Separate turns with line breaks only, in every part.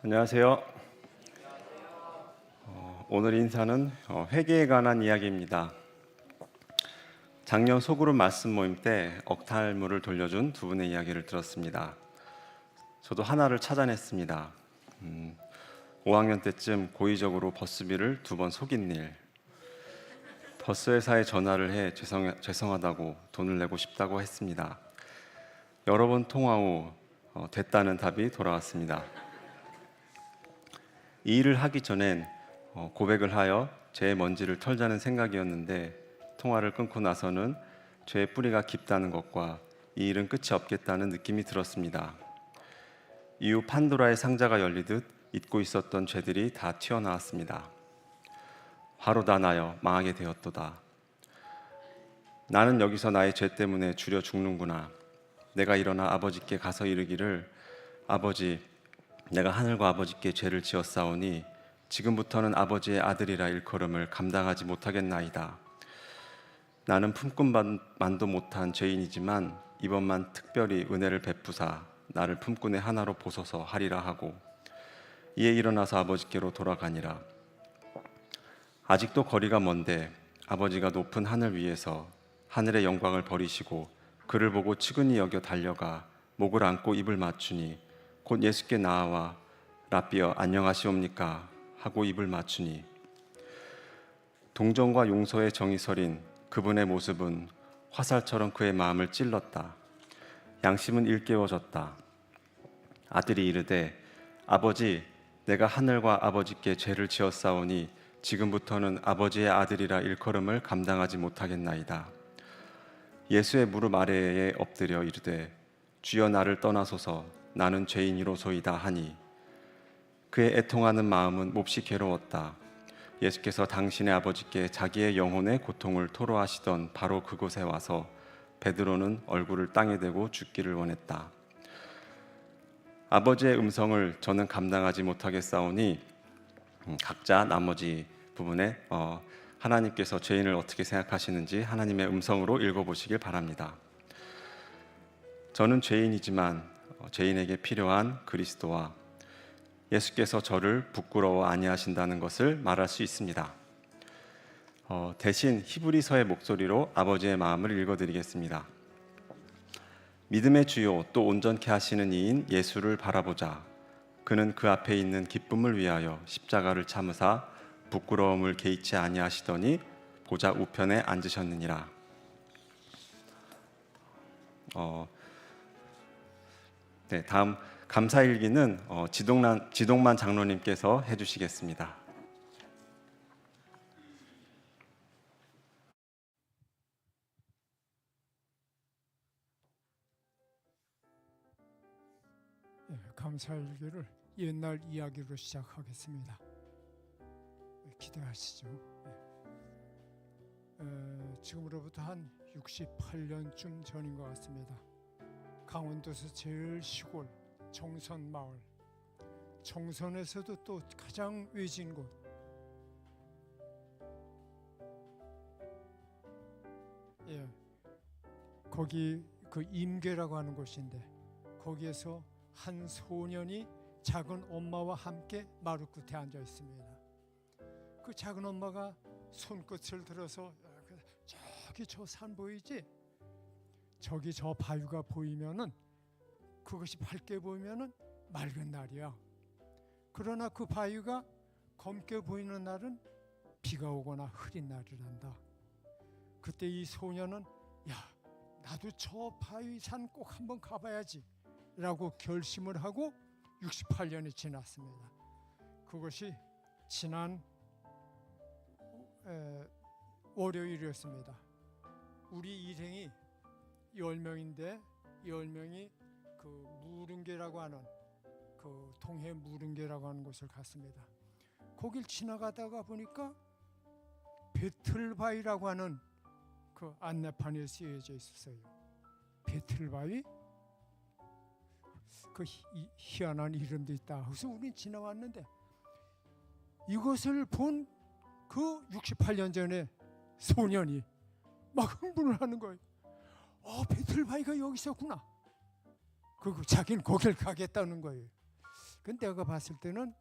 안녕하세요. 오늘 인사는 회개에 관한 이야기입니다. 작년 소그룹 말씀 모임 때 억탈물을 돌려준 두 분의 이야기를 들었습니다. 저도 하나를 찾아냈습니다. 5학년 때쯤 고의적으로 버스비를 2번 속인 일. 버스 회사에 전화를 해 죄송하다고 돈을 내고 싶다고 했습니다. 여러 번 통화 후 됐다는 답이 돌아왔습니다. 이 일을 하기 전엔 고백을 하여 죄의 먼지를 털자는 생각이었는데 통화를 끊고 나서는 죄의 뿌리가 깊다는 것과 이 일은 끝이 없겠다는 느낌이 들었습니다. 이후 판도라의 상자가 열리듯 잊고 있었던 죄들이 다 튀어나왔습니다. 화로 다 나여 망하게 되었도다. 나는 여기서 나의 죄 때문에 주려 죽는구나. 내가 일어나 아버지께 가서 이르기를 아버지, 내가 하늘과 아버지께 죄를 지었사오니 지금부터는 아버지의 아들이라 일컬음을 감당하지 못하겠나이다. 나는 품꾼만도 못한 죄인이지만 이번만 특별히 은혜를 베푸사 나를 품꾼의 하나로 보소서 하리라 하고 이에 일어나서 아버지께로 돌아가니라. 아직도 거리가 먼데 아버지가 높은 하늘 위에서 하늘의 영광을 버리시고 그를 보고 측은히 여겨 달려가 목을 안고 입을 맞추니 곧 예수께 나아와 라삐어 안녕하시옵니까 하고 입을 맞추니 동정과 용서의 정이 서린 그분의 모습은 화살처럼 그의 마음을 찔렀다. 양심은 일깨워졌다. 아들이 이르되 아버지, 내가 하늘과 아버지께 죄를 지었사오니 지금부터는 아버지의 아들이라 일컬음을 감당하지 못하겠나이다. 예수의 무릎 아래에 엎드려 이르되 주여 나를 떠나소서 나는 죄인이로소이다 하니 그의 애통하는 마음은 몹시 괴로웠다. 예수께서 당신의 아버지께 자기의 영혼의 고통을 토로하시던 바로 그곳에 와서 베드로는 얼굴을 땅에 대고 죽기를 원했다. 아버지의 음성을 저는 감당하지 못하겠사오니 각자 나머지 부분에 하나님께서 죄인을 어떻게 생각하시는지 하나님의 음성으로 읽어보시길 바랍니다. 저는 죄인이지만 죄인에게 필요한 그리스도와 예수께서 저를 부끄러워 아니하신다는 것을 말할 수 있습니다. 대신 히브리서의 목소리로 아버지의 마음을 읽어드리겠습니다. 믿음의 주요 또 온전케 하시는 이인 예수를 바라보자. 그는 그 앞에 있는 기쁨을 위하여 십자가를 참으사 부끄러움을 개의치 아니하시더니 보좌 우편에 앉으셨느니라. 네, 다음 감사일기는 지동만 장로님께서 해주시겠습니다.
감사일기를 옛날 이야기로 시작하겠습니다. 기대하시죠. 지금으로부터 한 68년쯤 전인 것 같습니다. 강원도에서 제일 시골 정선 마을, 정선에서도 또 가장 외진 곳, 거기 그 임계라고 하는 곳인데 거기에서 한 소년이 작은 엄마와 함께 마루 끝에 앉아 있습니다. 그 작은 엄마가 손끝을 들어서 저기 저 산 보이지? 저기 저 바위가 보이면은 그것이 밝게 보이면은 맑은 날이야. 그러나 그 바위가 검게 보이는 날은 비가 오거나 흐린 날이란다. 그때 이 소년은 야, 나도 저 바위 산 꼭 한번 가봐야지 라고 결심을 하고 68년이 지났습니다. 그것이 지난 월요일이었습니다. 우리 일행이 10명인데 10명이 그 무릉계라고 하는 그 동해 무릉계라고 하는 곳을 갔습니다. 거길 지나가다가 보니까 배틀바위라고 하는 그 안내판에 쓰여져 있었어요. 배틀바위? 그 희한한 이름도 있다. 그래서 우린 지나왔는데 이것을 본 그 68년 전에 소년이 막 흥분을 하는 거예요. 배틀바위가 여기 있었구나. 그리고 자기는 거길 가겠다는 거예요. 근데 내가 봤을 때는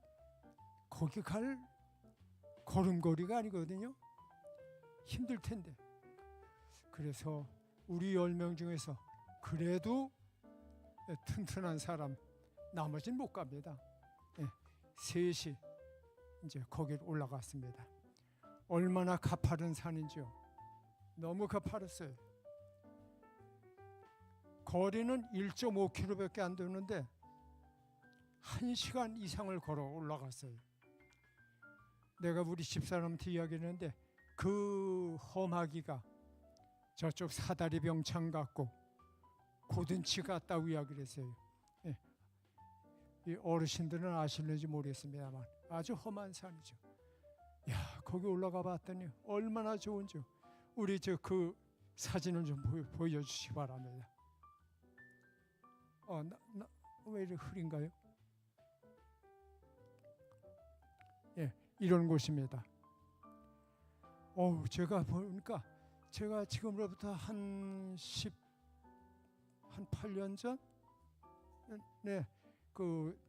거기 갈 걸음걸이가 아니거든요. 힘들 텐데. 그래서 우리 10명 중에서 그래도 튼튼한 사람 나머지는 못 갑니다. 셋이 이제 거기를 올라갔습니다. 얼마나 가파른 산인지요. 너무 가파랐어요. 거리는 1.5km밖에 안 되는데 1시간 이상을 걸어 올라갔어요. 내가 우리 집사람한테 이야기했는데 그 험하기가 저쪽 사다리 병창 같고 고든치 같다고 이야기를 했어요. 이 어르신들은 아실는지 모르겠습니다만 아주 험한 산이죠. 야, 거기 올라가 봤더니 얼마나 좋은지. 우리 그 사진을 좀 보여주시기 바랍니다. 왜 이렇게 흐린가요? 이런 곳입니다. 제가 보니까 제가 지금으로부터 한 8년 전, 그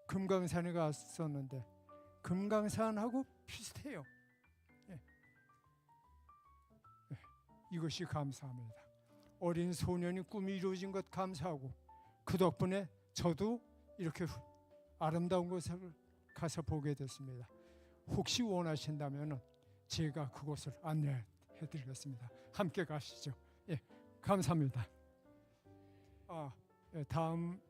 금강산에 갔었는데 금강산하고 비슷해요. 이것이 감사합니다. 어린 소년이 꿈이 이루어진 것 감사하고 그 덕분에 저도 이렇게 아름다운 곳을 가서 보게 됐습니다. 혹시 원하신다면 제가 그곳을 안내해 드리겠습니다. 함께 가시죠. 감사합니다. 다음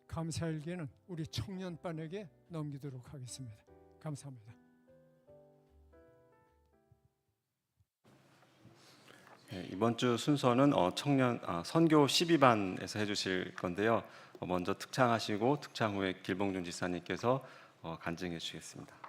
감사일기는 우리 청년반에게 넘기도록 하겠습니다. 감사합니다.
이번 주 순서는 선교 12반에서 해주실 건데요. 먼저 특창하시고 특창 후에 길봉준 지사님께서 간증해 주시겠습니다.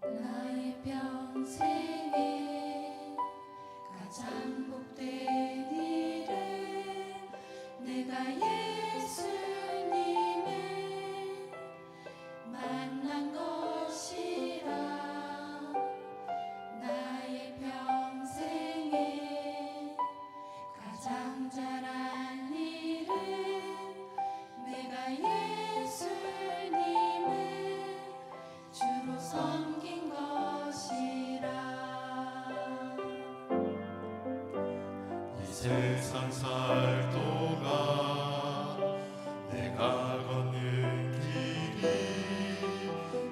나의 평생에 가장 복된 일은 내가 예수님을 만난 것이라. 나의 평생에 가장 잘한 일은 내가 예수님을 주로 섬긴 것이라.
이 세상 살 동안 내가 걷는 길이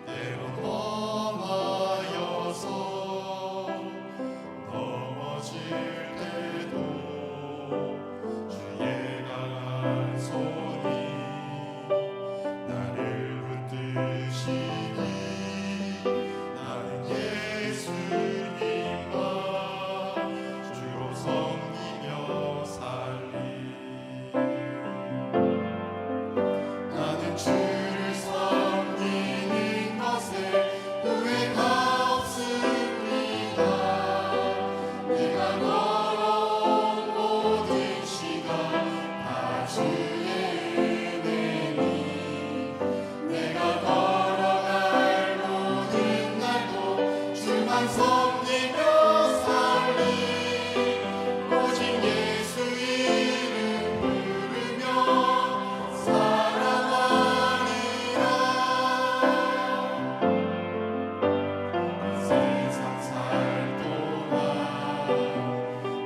때론 험하여서 넘어질 때도 주의 강한 손이 나를 붙드시니 나는 예수님만 주로 섬기며 살리. 나는 주를 섬기는 것에 후회가 없습니다. 내가 걸어온 모든 시간 다 주의 은혜니 내가 걸어갈 모든 날도 주만 섬기며 살리. 오직 예수 이름 부르며 살아가리라. 이 세상 살 동안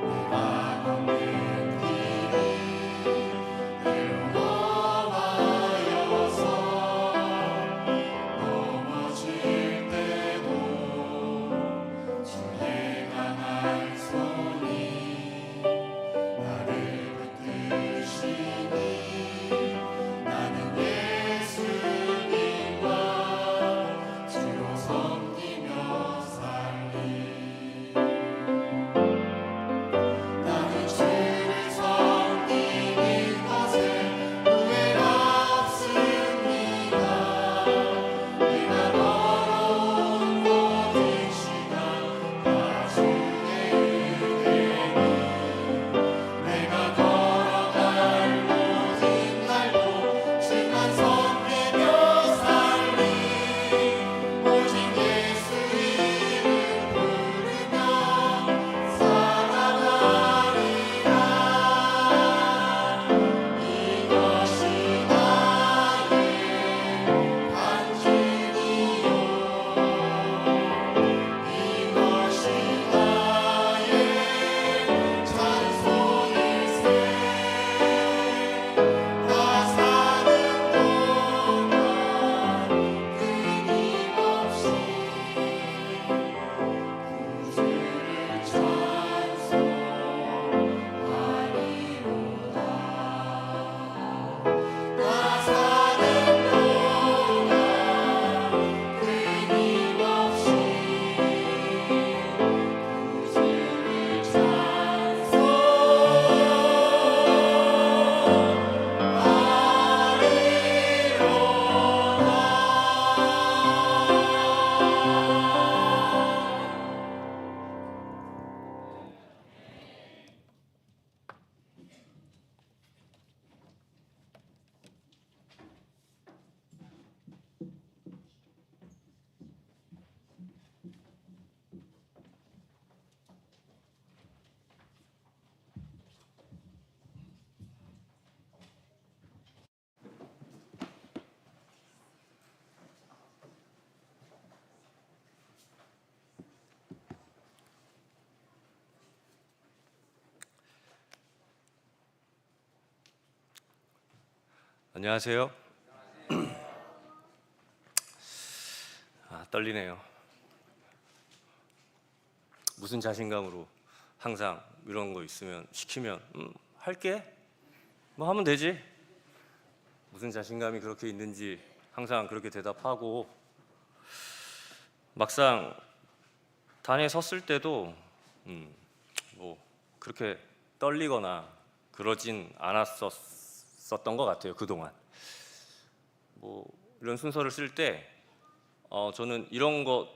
내가
안녕하세요. 떨리네요. 무슨 자신감으로 항상 이런 거 있으면 시키면 할게 뭐 하면 되지. 무슨 자신감이 그렇게 있는지 항상 그렇게 대답하고 막상 단에 섰을 때도 뭐 그렇게 떨리거나 그러진 않았었던 것 같아요. 그동안 뭐 이런 순서를 쓸 때 저는 이런 거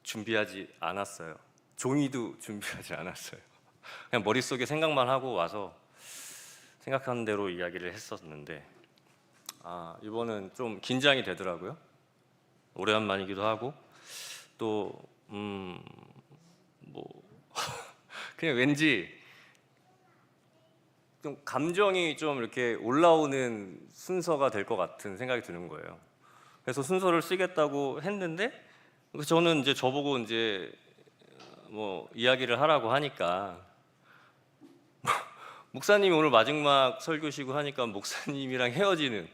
준비하지 않았어요. 종이도 준비하지 않았어요. 그냥 머릿속에 생각만 하고 와서 생각하는 대로 이야기를 했었는데 이번은 좀 긴장이 되더라고요. 오래간만이기도 하고 또 뭐 그냥 왠지 좀 감정이 좀 이렇게 올라오는 순서가 될 것 같은 생각이 드는 거예요. 그래서 순서를 쓰겠다고 했는데 저는 이제 저보고 이제 뭐 이야기를 하라고 하니까 목사님이 오늘 마지막 설교시고 하니까 목사님이랑 헤어지는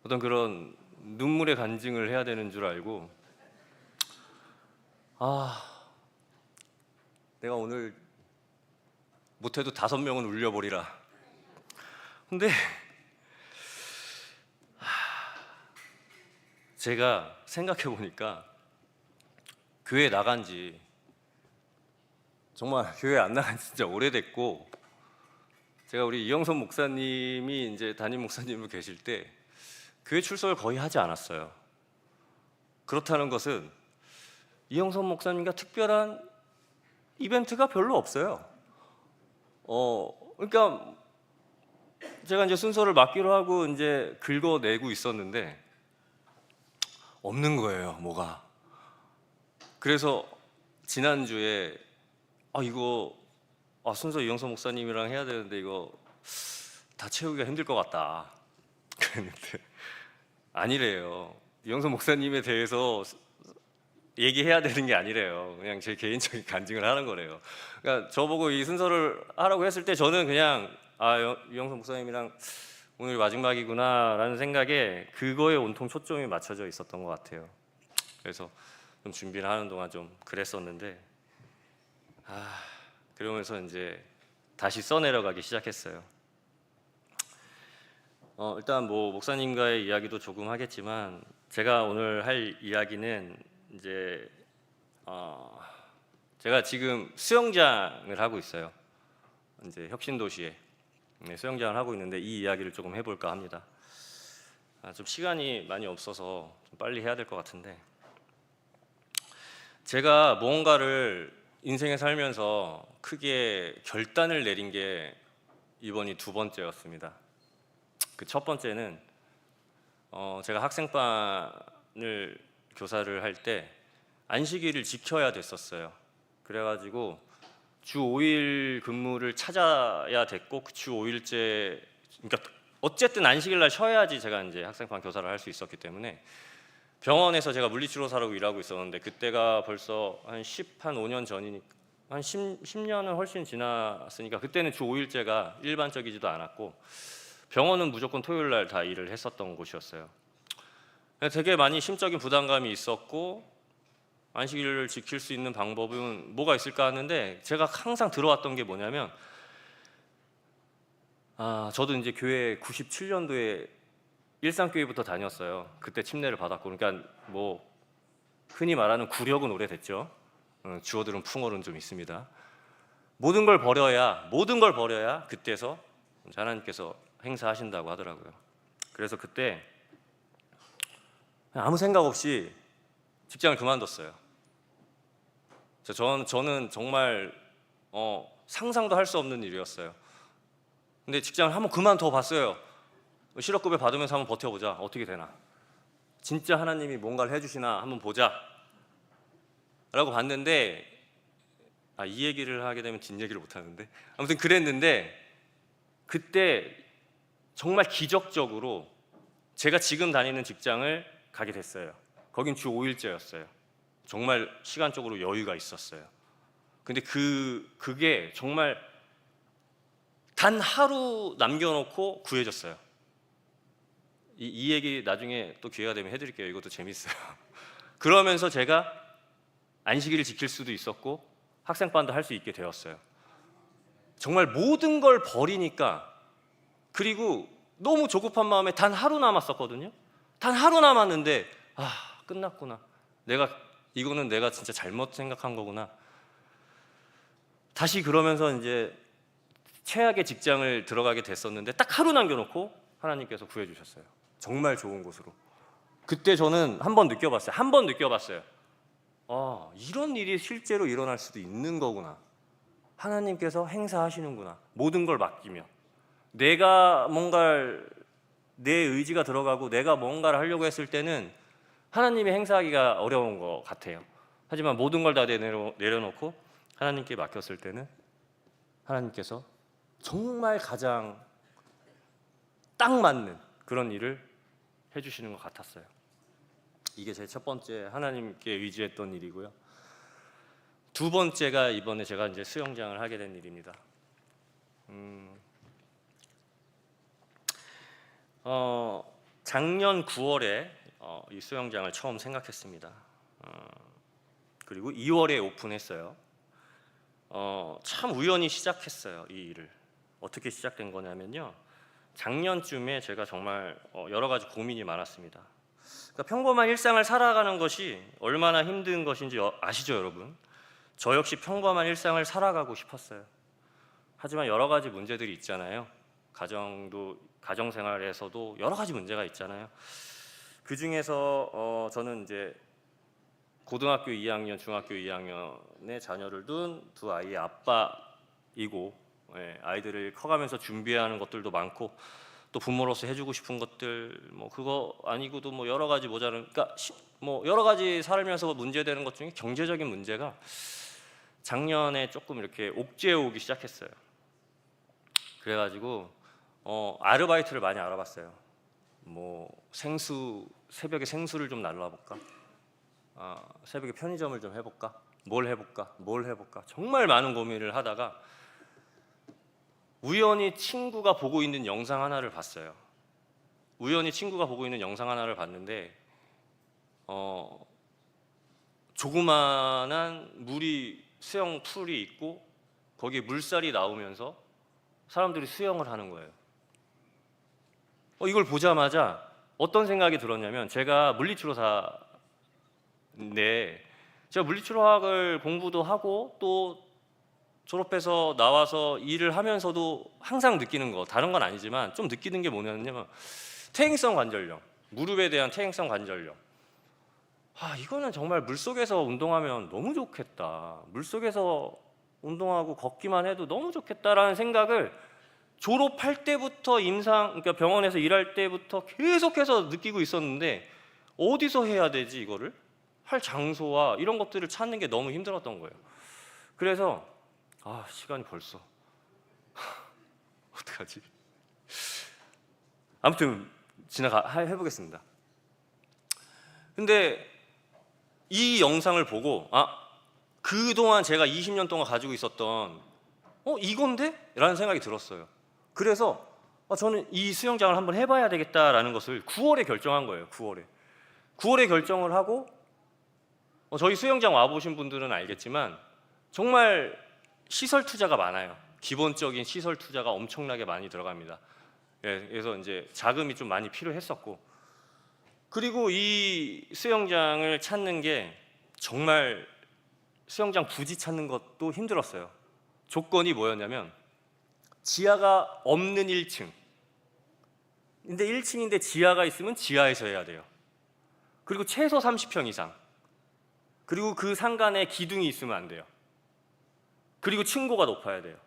어떤 그런 눈물의 간증을 해야 되는 줄 알고 내가 오늘 못해도 5명은 울려버리라. 근데 제가 생각해 보니까 교회 나간 지 정말 교회 안 나간 지 진짜 오래됐고 제가 우리 이영선 목사님이 이제 담임 목사님으로 계실 때 교회 출석을 거의 하지 않았어요. 그렇다는 것은 이영선 목사님과 특별한 이벤트가 별로 없어요. 그러니까 제가 이제 순서를 맡기로 하고 이제 긁어내고 있었는데 없는 거예요, 뭐가. 그래서 지난주에 이거 순서 이영선 목사님이랑 해야 되는데 이거 다 채우기가 힘들 것 같다 그랬는데 아니래요. 이영선 목사님에 대해서 얘기해야 되는 게 아니래요. 그냥 제 개인적인 간증을 하는 거래요. 그러니까 저보고 이 순서를 하라고 했을 때 저는 그냥 이영선 목사님이랑 오늘 마지막이구나 라는 생각에 그거에 온통 초점이 맞춰져 있었던 것 같아요. 그래서 좀 준비를 하는 동안 좀 그랬었는데 그러면서 이제 다시 써내려가기 시작했어요. 일단 뭐 목사님과의 이야기도 조금 하겠지만 제가 오늘 할 이야기는 이제 제가 지금 수영장을 하고 있어요. 이제 혁신도시에 수영장을 하고 있는데 이 이야기를 조금 해볼까 합니다. 좀 시간이 많이 없어서 좀 빨리 해야 될 것 같은데 제가 무언가를 인생에 살면서 크게 결단을 내린 게 이번이 2번째였습니다. 그 첫 번째는 제가 학생반을 교사를 할 때 안식일을 지켜야 됐었어요. 그래가지고 주 5일 근무를 찾아야 됐고 그 주 5일째 그러니까 어쨌든 안식일 날 쉬어야지 제가 이제 학생반 교사를 할 수 있었기 때문에 병원에서 제가 물리치료사로 일하고 있었는데 그때가 벌써 한 5년 전이니까 한 10년은 훨씬 지났으니까 그때는 주 5일제가 일반적이지도 않았고 병원은 무조건 토요일 날 다 일을 했었던 곳이었어요. 되게 많이 심적인 부담감이 있었고 안식일을 지킬 수 있는 방법은 뭐가 있을까 하는데 제가 항상 들어왔던 게 뭐냐면 저도 이제 교회 97년도에 일상교회부터 다녔어요. 그때 침례를 받았고 그러니까 뭐 흔히 말하는 구력은 오래됐죠. 주어들은 풍어는 좀 있습니다. 모든 걸 버려야 그때서 하나님께서 행사하신다고 하더라고요. 그래서 그때 아무 생각 없이 직장을 그만뒀어요. 저는 정말 상상도 할 수 없는 일이었어요. 근데 직장을 한번 그만둬 봤어요. 실업급여 받으면서 한번 버텨보자. 어떻게 되나. 진짜 하나님이 뭔가를 해주시나 한번 보자 라고 봤는데 이 얘기를 하게 되면 뒷얘기를 못하는데 아무튼 그랬는데 그때 정말 기적적으로 제가 지금 다니는 직장을 가게 됐어요. 거긴 주 5일제였어요. 정말 시간적으로 여유가 있었어요. 근데 그게 정말 단 하루 남겨놓고 구해졌어요. 이 얘기 나중에 또 기회가 되면 해드릴게요. 이것도 재밌어요. 그러면서 제가 안식일을 지킬 수도 있었고 학생반도 할 수 있게 되었어요. 정말 모든 걸 버리니까, 그리고 너무 조급한 마음에 단 하루 남았었거든요. 단 하루 남았는데 끝났구나. 이거는 내가 진짜 잘못 생각한 거구나. 다시 그러면서 이제 최악의 직장을 들어가게 됐었는데 딱 하루 남겨놓고 하나님께서 구해주셨어요. 정말 좋은 곳으로. 그때 저는 한 번 느껴봤어요. 이런 일이 실제로 일어날 수도 있는 거구나. 하나님께서 행사하시는구나. 모든 걸 맡기면 내가 뭔가를, 내 의지가 들어가고 내가 뭔가를 하려고 했을 때는 하나님이 행사하기가 어려운 것 같아요. 하지만 모든 걸 다 내려놓고 하나님께 맡겼을 때는 하나님께서 정말 가장 딱 맞는 그런 일을 해주시는 것 같았어요. 이게 제 첫 번째 하나님께 의지했던 일이고요. 두 번째가 이번에 제가 이제 수영장을 하게 된 일입니다. 작년 9월에 이 수영장을 처음 생각했습니다. 그리고 2월에 오픈했어요. 참 우연히 시작했어요, 이 일을. 어떻게 시작된 거냐면요, 작년쯤에 제가 정말 여러 가지 고민이 많았습니다. 그러니까 평범한 일상을 살아가는 것이 얼마나 힘든 것인지 아시죠, 여러분? 저 역시 평범한 일상을 살아가고 싶었어요. 하지만 여러 가지 문제들이 있잖아요. 가정생활에서도 여러 가지 문제가 있잖아요. 그 중에서 저는 이제 고등학교 2학년, 중학교 2학년의 자녀를 둔 두 아이의 아빠이고, 아이들을 커가면서 준비하는 것들도 많고, 또 부모로서 해주고 싶은 것들, 뭐 그거 아니고도 뭐 여러 가지 모자른, 그러니까 뭐 여러 가지 살면서 문제되는 것 중에 경제적인 문제가 작년에 조금 이렇게 옥죄어 오기 시작했어요. 그래가지고 아르바이트를 많이 알아봤어요. 뭐 새벽에 생수를 좀 날라볼까? 새벽에 편의점을 좀 해볼까? 뭘 해볼까? 정말 많은 고민을 하다가 우연히 친구가 보고 있는 영상 하나를 봤어요. 봤는데 조그만한 수영 풀이 있고 거기에 물살이 나오면서 사람들이 수영을 하는 거예요. 이걸 보자마자 어떤 생각이 들었냐면, 제가 물리치료사인데 제가 물리치료학을 공부도 하고 또 졸업해서 나와서 일을 하면서도 항상 느끼는 거, 다른 건 아니지만 좀 느끼는 게 뭐냐면 퇴행성 관절염, 무릎에 대한 퇴행성 관절염. 이거는 정말 물속에서 운동하면 너무 좋겠다. 물속에서 운동하고 걷기만 해도 너무 좋겠다라는 생각을 졸업할 때부터 그러니까 병원에서 일할 때부터 계속해서 느끼고 있었는데, 어디서 해야 되지 이거를? 할 장소와 이런 것들을 찾는 게 너무 힘들었던 거예요. 그래서 시간이 벌써 어떡하지? 아무튼 해보겠습니다. 근데 이 영상을 보고 그동안 제가 20년 동안 가지고 있었던 이건데? 라는 생각이 들었어요. 그래서 저는 이 수영장을 한번 해봐야 되겠다라는 것을 9월에 결정한 거예요. 9월에 결정을 하고, 저희 수영장 와보신 분들은 알겠지만 정말 시설 투자가 많아요. 기본적인 시설 투자가 엄청나게 많이 들어갑니다. 그래서 이제 자금이 좀 많이 필요했었고, 그리고 이 수영장을 찾는 게 정말 수영장 부지 찾는 것도 힘들었어요. 조건이 뭐였냐면 지하가 없는 1층. 근데 1층인데 지하가 있으면 지하에서 해야 돼요. 그리고 최소 30평 이상. 그리고 그 상간에 기둥이 있으면 안 돼요. 그리고 층고가 높아야 돼요.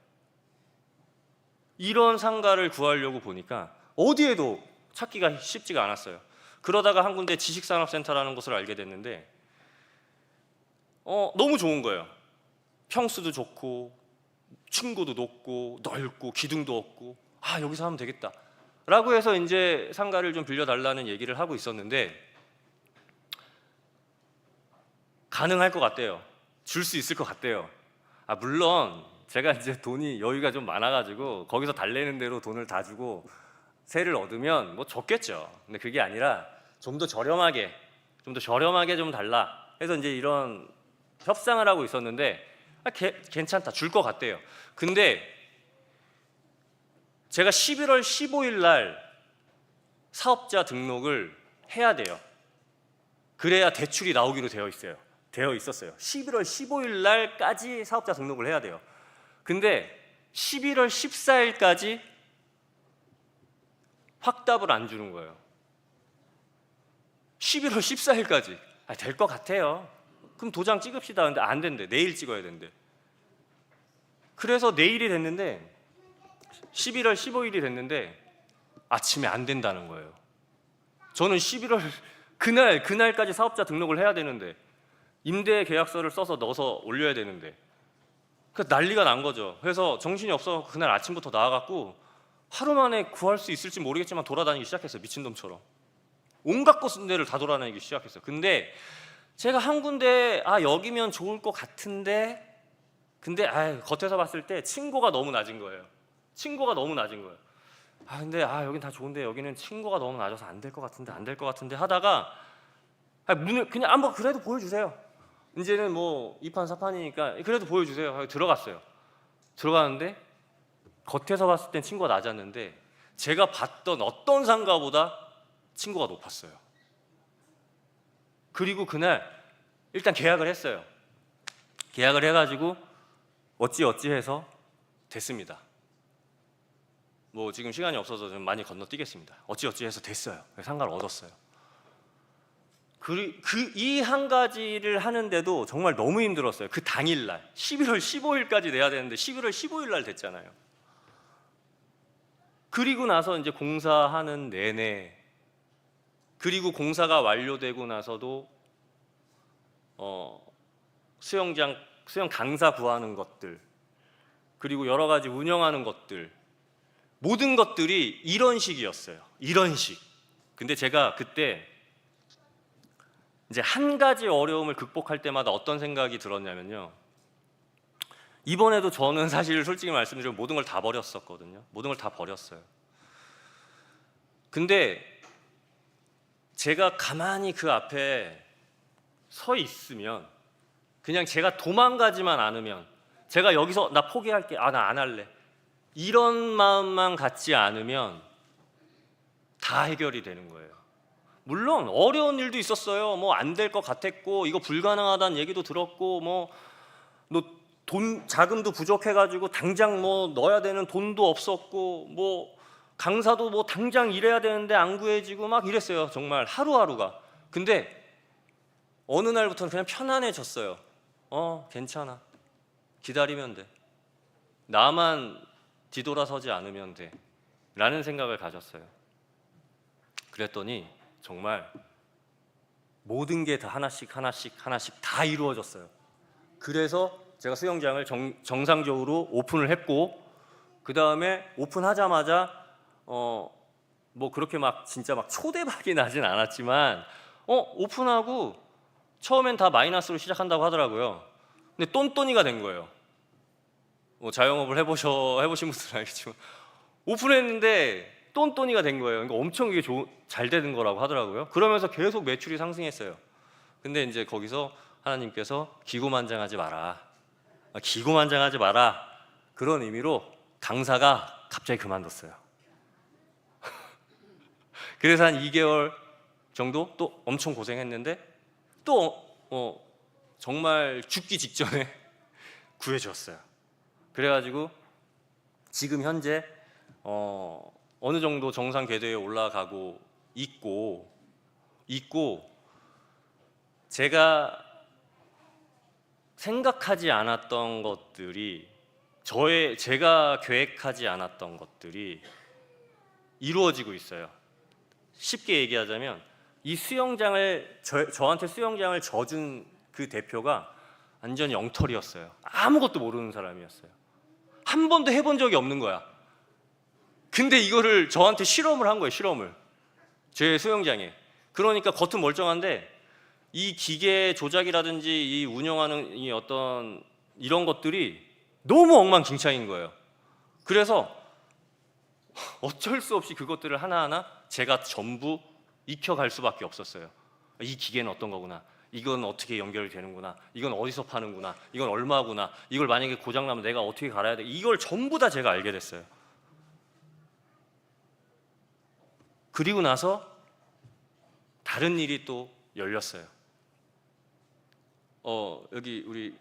이런 상가를 구하려고 보니까 어디에도 찾기가 쉽지가 않았어요. 그러다가 한 군데 지식산업센터라는 곳을 알게 됐는데 너무 좋은 거예요. 평수도 좋고 층고도 높고 넓고 기둥도 없고 여기서 하면 되겠다 라고 해서 이제 상가를 좀 빌려달라는 얘기를 하고 있었는데, 가능할 것 같대요. 줄 수 있을 것 같대요. 물론 제가 이제 돈이 여유가 좀 많아가지고 거기서 달래는 대로 돈을 다 주고 세를 얻으면 뭐 좋겠죠. 근데 그게 아니라 좀 더 저렴하게 좀 달라 해서 이제 이런 협상을 하고 있었는데 괜찮다, 줄 것 같대요. 근데 제가 11월 15일 날 사업자 등록을 해야 돼요. 그래야 대출이 나오기로 되어 있었어요. 11월 15일 날까지 사업자 등록을 해야 돼요. 근데 11월 14일까지 확답을 안 주는 거예요. 11월 14일까지 될 것 같아요. 그럼 도장 찍읍시다. 근데 안 된대. 내일 찍어야 된대. 그래서 내일이 됐는데 11월 15일이 됐는데 아침에 안 된다는 거예요. 저는 11월 그날까지 사업자 등록을 해야 되는데 임대 계약서를 써서 넣어서 올려야 되는데 그 난리가 난 거죠. 그래서 정신이 없어 그날 아침부터 나와갖고 하루 만에 구할 수 있을지 모르겠지만 돌아다니기 시작했어요. 미친놈처럼 온갖 곳데를 다 돌아다니기 시작했어요. 근데 제가 한 군데 여기면 좋을 것 같은데 근데 겉에서 봤을 때 층고가 너무 낮은 거예요. 근데 여긴 다 좋은데 여기는 층고가 너무 낮아서 안 될 것 같은데 하다가 문을 그냥 한번 그래도 보여주세요. 이제는 뭐 2판 4판이니까 그래도 보여주세요 하고 들어갔어요. 들어가는데 겉에서 봤을 땐 층고가 낮았는데 제가 봤던 어떤 상가보다 층고가 높았어요. 그리고 그날 일단 계약을 했어요. 계약을 해가지고 어찌 해서 됐습니다. 뭐 지금 시간이 없어서 좀 많이 건너뛰겠습니다. 어찌 해서 됐어요. 상가를 얻었어요. 이 한 가지를 하는데도 정말 너무 힘들었어요. 그 당일날 11월 15일까지 내야 되는데 11월 15일 날 됐잖아요. 그리고 나서 이제 공사하는 내내 그리고 공사가 완료되고 나서도 수영 강사 구하는 것들 그리고 여러 가지 운영하는 것들 모든 것들이 이런 식이었어요. 이런 식. 근데 제가 그때 이제 한 가지 어려움을 극복할 때마다 어떤 생각이 들었냐면요. 이번에도 저는 사실 솔직히 말씀드리면 모든 걸 다 버렸었거든요. 모든 걸 다 버렸어요. 근데 제가 가만히 그 앞에 서 있으면 그냥 제가 도망가지만 않으면 제가 여기서 나 포기할게. 나 안 할래. 이런 마음만 갖지 않으면 다 해결이 되는 거예요. 물론 어려운 일도 있었어요. 뭐 안 될 것 같았고 이거 불가능하다는 얘기도 들었고 뭐 돈 자금도 부족해가지고 당장 뭐 넣어야 되는 돈도 없었고 뭐 강사도 뭐 당장 일해야 되는데 안 구해지고 막 이랬어요. 정말 하루하루가. 근데 어느 날부터는 그냥 편안해졌어요. 괜찮아. 기다리면 돼. 나만 뒤돌아서지 않으면 돼. 라는 생각을 가졌어요. 그랬더니 정말 모든 게 다 하나씩 다 이루어졌어요. 그래서 제가 수영장을 정상적으로 오픈을 했고 그 다음에 오픈하자마자 뭐 그렇게 막 진짜 막 초대박이 나진 않았지만 오픈하고 처음엔 다 마이너스로 시작한다고 하더라고요. 근데 똔똔이가 된 거예요. 뭐 자영업을 해보신 분들은 알겠지만 오픈했는데 똔똔이가 된 거예요. 그러니까 엄청 이게 잘 되는 거라고 하더라고요. 그러면서 계속 매출이 상승했어요. 근데 이제 거기서 하나님께서 기고만장하지 마라. 그런 의미로 강사가 갑자기 그만뒀어요. 그래서 한 2개월 정도 또 엄청 고생했는데 또 정말 죽기 직전에 구해줬어요. 그래가지고 지금 현재 어느 정도 정상 궤도에 올라가고 있고 제가 생각하지 않았던 것들이 제가 계획하지 않았던 것들이 이루어지고 있어요. 쉽게 얘기하자면 이 수영장을 저한테 수영장을 져준 그 대표가 완전 영털이었어요. 아무것도 모르는 사람이었어요. 한 번도 해본 적이 없는 거야. 근데 이거를 저한테 실험을 한 거예요. 실험을 제 수영장에. 그러니까 겉은 멀쩡한데 이 기계 조작이라든지 이 운영하는 이 어떤 이런 것들이 너무 엉망진창인 거예요. 그래서 어쩔 수 없이 그것들을 하나하나 제가 전부 익혀갈 수밖에 없었어요. 이 기계는 어떤 거구나, 이건 어떻게 연결이 되는구나, 이건 어디서 파는구나, 이건 얼마구나, 이걸 만약에 고장나면 내가 어떻게 갈아야 돼, 이걸 전부 다 제가 알게 됐어요. 그리고 나서 다른 일이 또 열렸어요. 여기 우리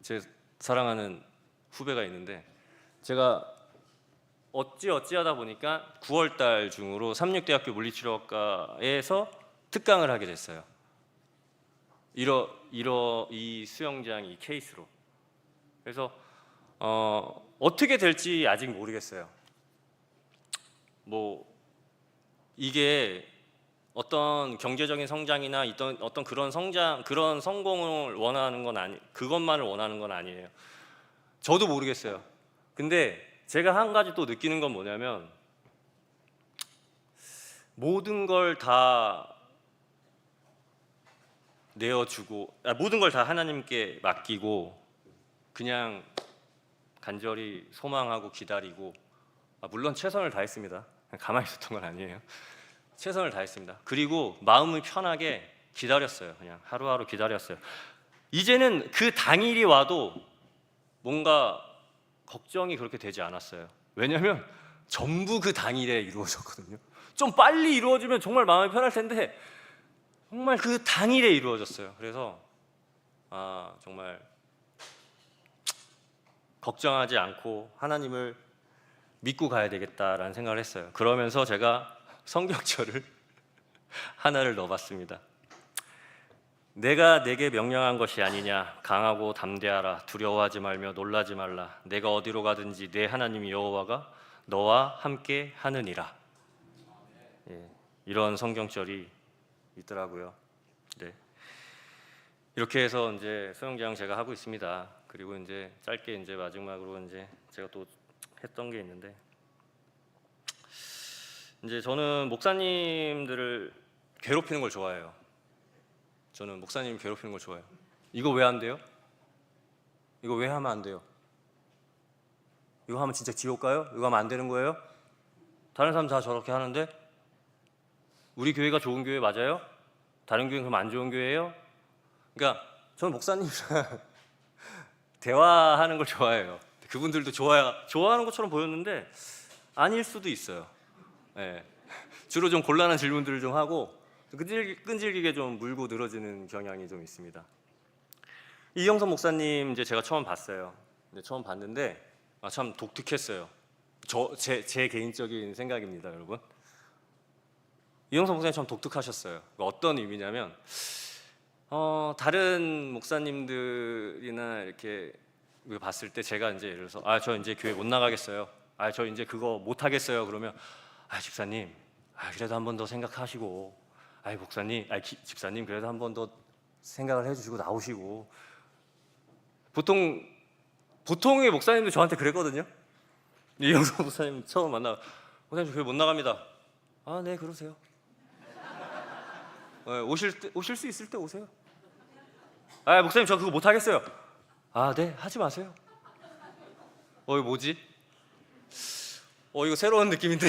제 사랑하는 후배가 있는데, 제가 어찌하다 보니까 9월 달 중으로 삼육대학교 물리치료학과에서 특강을 하게 됐어요. 이 수영장 이 케이스로. 그래서 어떻게 될지 아직 모르겠어요. 뭐 이게 어떤 경제적인 성장이나 어떤 그런 성공을 원하는 건 그것만을 원하는 건 아니에요. 저도 모르겠어요. 근데 제가 한 가지 또 느끼는 건 뭐냐면, 모든 걸 다 내어주고, 모든 걸 다 하나님께 맡기고 그냥 간절히 소망하고 기다리고, 물론 최선을 다했습니다. 가만히 있었던 건 아니에요. 최선을 다했습니다. 그리고 마음을 편하게 기다렸어요. 그냥 하루하루 기다렸어요. 이제는 그 당일이 와도 뭔가 걱정이 그렇게 되지 않았어요. 왜냐하면 전부 그 당일에 이루어졌거든요. 좀 빨리 이루어지면 정말 마음이 편할 텐데 정말 그 당일에 이루어졌어요. 그래서 정말 걱정하지 않고 하나님을 믿고 가야 되겠다라는 생각을 했어요. 그러면서 제가 성경절을 하나를 넣어봤습니다. 내가 내게 명령한 것이 아니냐, 강하고 담대하라, 두려워하지 말며 놀라지 말라, 내가 어디로 가든지 내 하나님 여호와가 너와 함께 하느니라. 이런 성경절이 있더라고요. 네. 이렇게 해서 이제 수영장 제가 하고 있습니다. 그리고 이제 짧게 이제 마지막으로 이제 제가 또 했던 게 있는데, 이제 저는 목사님들을 괴롭히는 걸 좋아해요. 저는 목사님 괴롭히는 걸 좋아해요. 이거 왜 안 돼요? 이거 왜 하면 안 돼요? 이거 하면 진짜 지옥 가요? 이거 하면 안 되는 거예요? 다른 사람 다 저렇게 하는데 우리 교회가 좋은 교회 맞아요? 다른 교회는 그럼 안 좋은 교회예요? 그러니까 저는 목사님이랑 대화하는 걸 좋아해요. 그분들도 좋아하는 것처럼 보였는데 아닐 수도 있어요. 네. 주로 좀 곤란한 질문들을 좀 하고 끈질기게 좀 물고 늘어지는 경향이 좀 있습니다. 이영선 목사님 이제 제가 처음 봤어요. 근데 처음 봤는데 참 독특했어요. 제 개인적인 생각입니다, 여러분. 이영선 목사님 참 독특하셨어요. 어떤 의미냐면 다른 목사님들이나 이렇게 봤을 때 제가 이제 예를 들어서 저 이제 교회 못 나가겠어요. 저 이제 그거 못 하겠어요. 그러면 집사님, 그래도 한 번 더 생각하시고, 목사님, 집사님 그래도 한 번 더 생각을 해주시고 나오시고. 보통의 목사님도 저한테 그랬거든요. 이영선 목사님 처음 만나, 목사님 교회 못 나갑니다. 네, 그러세요. 오실 수 있을 때 오세요. 목사님 저 그거 못 하겠어요. 네, 하지 마세요. 이거 뭐지? 이거 새로운 느낌인데.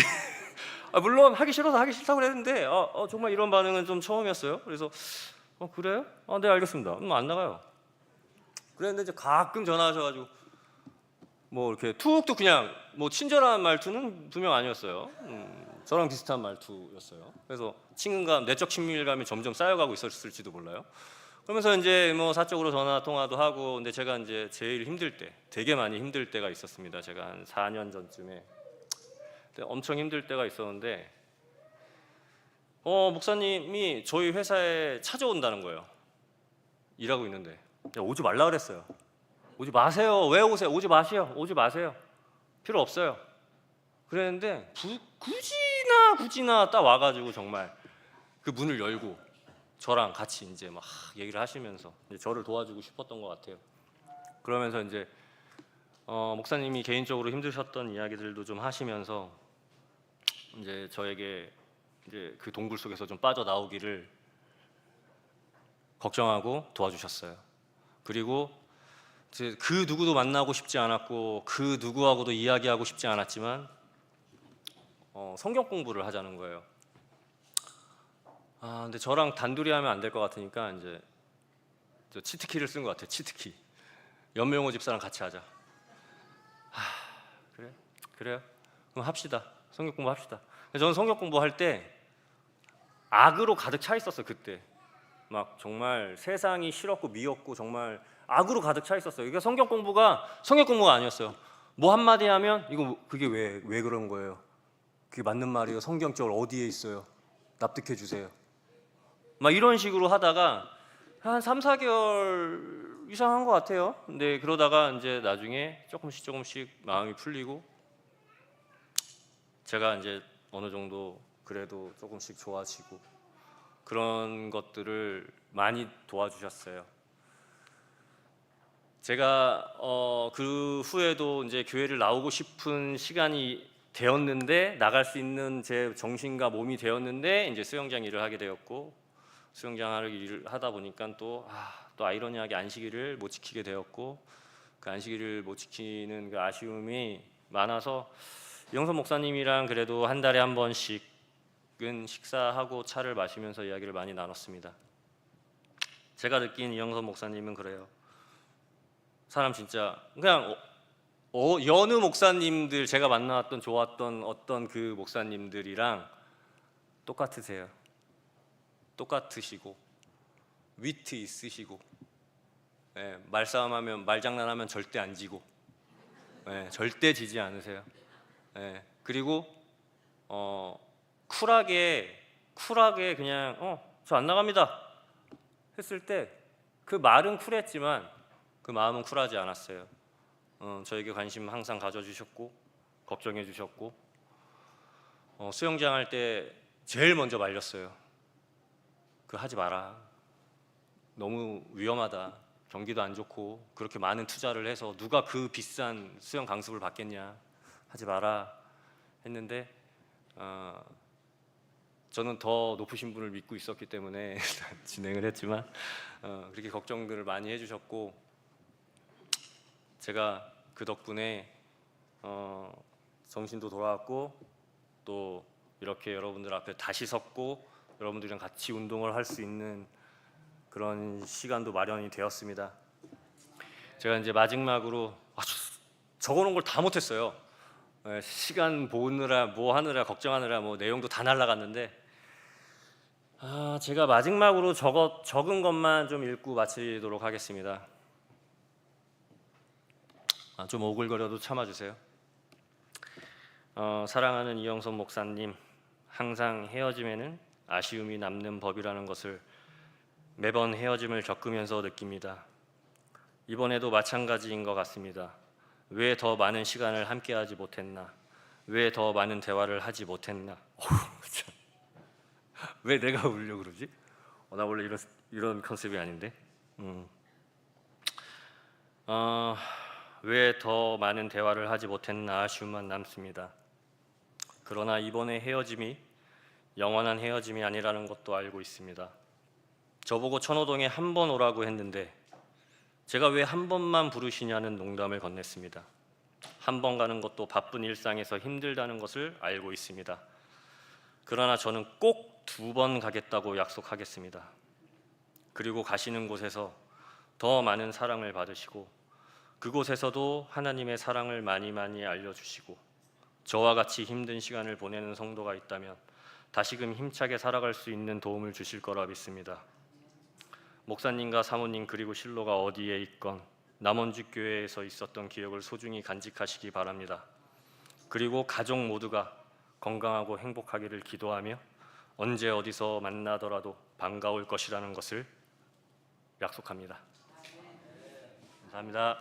물론 하기 싫어서 하기 싫다고 그랬는데 정말 이런 반응은 좀 처음이었어요. 그래서 그래요? 네, 알겠습니다. 안 나가요. 그랬는데 이제 가끔 전화하셔가지고 뭐 이렇게 툭툭 그냥 뭐 친절한 말투는 분명 아니었어요. 저랑 비슷한 말투였어요. 그래서 친근감, 내적 친밀감이 점점 쌓여가고 있었을지도 몰라요. 그러면서 이제 뭐 사적으로 전화 통화도 하고, 근데 제가 이제 제일 힘들 때, 되게 많이 힘들 때가 있었습니다. 제가 한 4년 전쯤에 엄청 힘들 때가 있었는데, 목사님이 저희 회사에 찾아온다는 거예요. 일하고 있는데. 오지 말라 그랬어요. 오지 마세요. 왜 오세요? 오지 마세요. 오지 마세요. 필요 없어요. 그랬는데 굳이나 딱 와가지고 정말 그 문을 열고 저랑 같이 이제 막 얘기를 하시면서 이제 저를 도와주고 싶었던 것 같아요. 그러면서 이제 목사님이 개인적으로 힘드셨던 이야기들도 좀 하시면서 이제 저에게 이제 그 동굴 속에서 좀 빠져나오기를 걱정하고 도와주셨어요. 그리고 이제 그 누구도 만나고 싶지 않았고 그 누구하고도 이야기하고 싶지 않았지만 성경 공부를 하자는 거예요. 근데 저랑 단둘이 하면 안 될 것 같으니까 이제 저 치트키를 쓴 것 같아요. 치트키. 연명호 집사랑 같이 하자. 그래요? 그럼 합시다. 성경 공부 합시다. 저는 성경 공부할 때 악으로 가득 차 있었어요. 그때 막 정말 세상이 싫었고 미웠고 정말 악으로 가득 차 있었어요. 이게 성경 공부가 아니었어요. 뭐 한마디 하면 이거 그게 왜 그런 거예요? 그게 맞는 말이에요. 성경절 어디에 있어요? 납득해 주세요. 막 이런 식으로 하다가 한 3, 4개월 이상 한 것 같아요. 근데 그러다가 이제 나중에 조금씩 마음이 풀리고 제가 이제 어느 정도 그래도 조금씩 좋아지고 그런 것들을 많이 도와주셨어요. 제가 그 후에도 이제 교회를 나오고 싶은 시간이 되었는데 나갈 수 있는 제 정신과 몸이 되었는데 이제 수영장 일을 하게 되었고 수영장 일을 하다 보니까 또 아이러니하게 안식일을 못 지키게 되었고 그 안식일을 못 지키는 그 아쉬움이 많아서 이영선 목사님이랑 그래도 한 달에 한 번씩은 식사하고 차를 마시면서 이야기를 많이 나눴습니다. 제가 느낀 이영선 목사님은 그래요. 사람 진짜 그냥 여느 목사님들 제가 만나왔던 좋았던 어떤 그 목사님들이랑 똑같으세요. 똑같으시고 위트 있으시고 말싸움하면 말장난하면 절대 안 지고 절대 지지 않으세요. 그리고 쿨하게 그냥 저 안 나갑니다 했을 때 그 말은 쿨했지만 그 마음은 쿨하지 않았어요. 저에게 관심 항상 가져주셨고 걱정해 주셨고 수영장 할 때 제일 먼저 말렸어요. 그거 하지 마라. 너무 위험하다. 경기도 안 좋고 그렇게 많은 투자를 해서 누가 그 비싼 수영 강습을 받겠냐. 하지 마라 했는데 저는 더 높으신 분을 믿고 있었기 때문에 진행을 했지만 그렇게 걱정들을 많이 해주셨고 제가 그 덕분에 정신도 돌아왔고 또 이렇게 여러분들 앞에 다시 섰고 여러분들이랑 같이 운동을 할 수 있는 그런 시간도 마련이 되었습니다. 제가 이제 마지막으로 적어놓은 걸 다 못했어요. 시간 보느라 뭐 하느라 걱정하느라 뭐 내용도 다 날라갔는데 제가 마지막으로 적은 것만 좀 읽고 마치도록 하겠습니다. 좀 오글거려도 참아주세요. 사랑하는 이영선 목사님, 항상 헤어짐에는 아쉬움이 남는 법이라는 것을 매번 헤어짐을 겪으면서 느낍니다. 이번에도 마찬가지인 것 같습니다. 왜 더 많은 시간을 함께하지 못했나? 왜 더 많은 대화를 하지 못했나? 왜 내가 울려 그러지? 나 원래 이런 컨셉이 아닌데. 왜 더 많은 대화를 하지 못했나 아쉬움만 남습니다. 그러나 이번에 헤어짐이 영원한 헤어짐이 아니라는 것도 알고 있습니다. 저보고 천호동에 한 번 오라고 했는데 제가 왜 한 번만 부르시냐는 농담을 건넸습니다. 한 번 가는 것도 바쁜 일상에서 힘들다는 것을 알고 있습니다. 그러나 저는 꼭 2번 가겠다고 약속하겠습니다. 그리고 가시는 곳에서 더 많은 사랑을 받으시고 그곳에서도 하나님의 사랑을 많이 알려주시고 저와 같이 힘든 시간을 보내는 성도가 있다면 다시금 힘차게 살아갈 수 있는 도움을 주실 거라 믿습니다. 목사님과 사모님 그리고 신로가 어디에 있건 남원주 교회에서 있었던 기억을 소중히 간직하시기 바랍니다. 그리고 가족 모두가 건강하고 행복하기를 기도하며 언제 어디서 만나더라도 반가울 것이라는 것을 약속합니다. 감사합니다.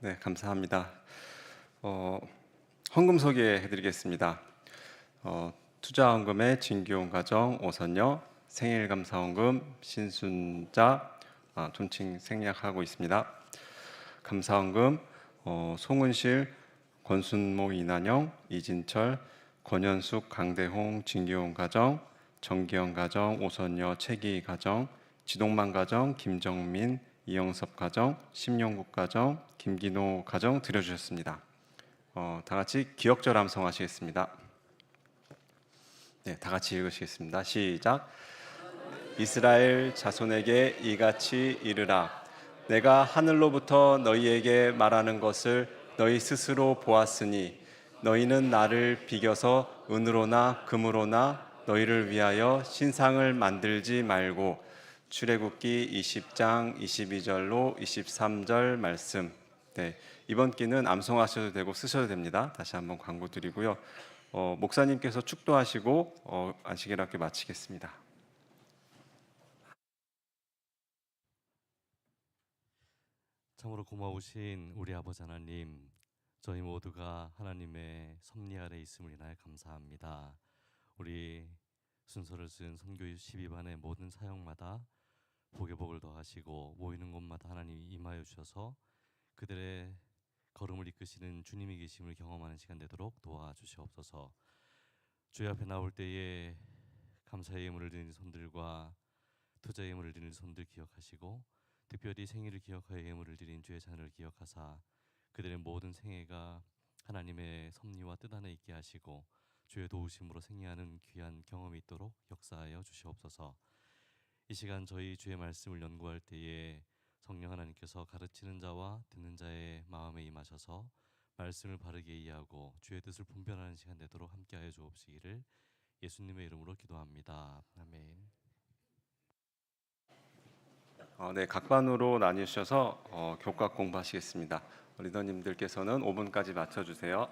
네, 감사합니다. 헌금 소개해드리겠습니다. 투자헌금의 진기용 가정 오선녀 생일감사헌금 신순자 존칭 생략하고 있습니다. 감사헌금 송은실 권순모 이난영 이진철 권현숙 강대홍 진기용 가정 정기영 가정 오선녀 최기 가정 지동만 가정 김정민 이영섭 가정, 심영국 가정, 김기노 가정 드려주셨습니다. 다 같이 기억절 암송하시겠습니다. 네, 다 같이 읽으시겠습니다. 시작. 이스라엘 자손에게 이같이 이르라. 내가 하늘로부터 너희에게 말하는 것을 너희 스스로 보았으니 너희는 나를 비겨서 은으로나 금으로나 너희를 위하여 신상을 만들지 말고. 출애굽기 20장 22절로 23절 말씀. 네, 이번 기는 암송하셔도 되고 쓰셔도 됩니다. 다시 한번 광고 드리고요. 목사님께서 축도하시고 안식일학교 마치겠습니다.
참으로 고마우신 우리 아버지 하나님, 저희 모두가 하나님의 섭리 아래 있음을 인하여 감사합니다. 우리 순서를 쓴 선교 12반의 모든 사역마다 복의 복을 더하시고 모이는 곳마다 하나님이 임하여 주셔서 그들의 걸음을 이끄시는 주님이 계심을 경험하는 시간 되도록 도와주시옵소서. 주의 앞에 나올 때에 감사의 예물을 드리는 손들과 투자의 예물을 드리는 손들 기억하시고 특별히 생일을 기억하여 예물을 드린 주의 자녀를 기억하사 그들의 모든 생애가 하나님의 섭리와 뜻 안에 있게 하시고 주의 도우심으로 생애하는 귀한 경험이 있도록 역사하여 주시옵소서. 이 시간 저희 주의 말씀을 연구할 때에 성령 하나님께서 가르치는 자와 듣는 자의 마음에 임하셔서 말씀을 바르게 이해하고 주의 뜻을 분별하는 시간 되도록 함께하여 주옵시기를 예수님의 이름으로 기도합니다. 아멘.
네, 각 반으로 나뉘셔서 교과 공부하시겠습니다. 리더님들께서는 5분까지 맞춰주세요.